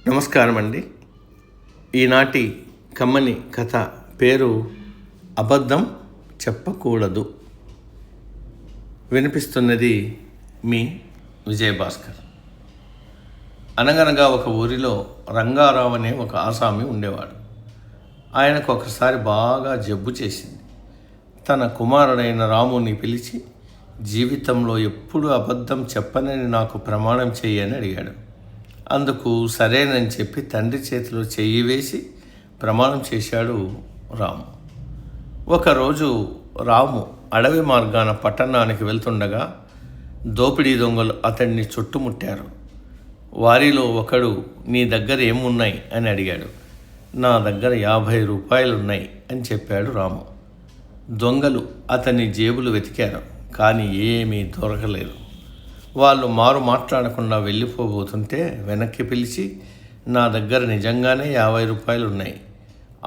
నమస్కారం అండి. ఈనాటి కమ్మని కథ పేరు అబద్ధం చెప్పకూడదు. వినిపిస్తున్నది మీ విజయభాస్కర్. అనగనగా ఒక ఊరిలో రంగారావు అనే ఒక ఆసామి ఉండేవాడు. ఆయనకు ఒకసారి బాగా జబ్బు చేసింది. తన కుమారుడైన రాముని పిలిచి, జీవితంలో ఎప్పుడు అబద్ధం చెప్పనని నాకు ప్రమాణం చేయని అడిగాడు. అందుకు సరేనని చెప్పి తండ్రి చేతిలో చెయ్యి వేసి ప్రమాణం చేశాడు రాము. ఒకరోజు రాము అడవి మార్గాన పట్టణానికి వెళ్తుండగా దోపిడీ దొంగలు అతన్ని చుట్టుముట్టారు. వారిలో ఒకడు, నీ దగ్గర ఏమున్నాయి అని అడిగాడు. నా దగ్గర 50 రూపాయలున్నాయి అని చెప్పాడు రాము. దొంగలు అతని జేబులు వెతికారు, కానీ ఏమీ దొరకలేదు. వాళ్ళు మాట్లాడకుండా వెళ్ళిపోబోతుంటే వెనక్కి పిలిచి, నా దగ్గర నిజంగానే 50 రూపాయలు ఉన్నాయి.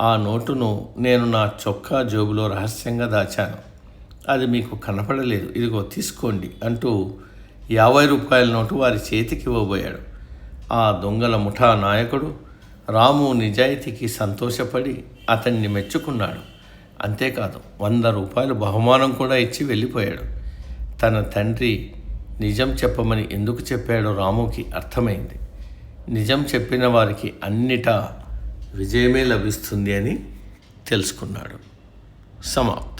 ఆ నోటును నేను నా చొక్కా జేబులో రహస్యంగా దాచాను. అది మీకు కనపడలేదు, ఇదిగో తీసుకోండి అంటూ 50 రూపాయల నోటు వారి చేతికి ఇవ్వబోయాడు. ఆ దొంగల ముఠా నాయకుడు రాము నిజాయితీకి సంతోషపడి అతన్ని మెచ్చుకున్నాడు. అంతేకాదు 100 రూపాయలు బహుమానం కూడా ఇచ్చి వెళ్ళిపోయాడు. తన తండ్రి నిజం చెప్పమని ఎందుకు చెప్పాడో రాముకి అర్థమైంది. నిజం చెప్పిన వారికి అన్నిటా విజయమే లభిస్తుంది అని తెలుసుకున్నాడు. సమాప్తం.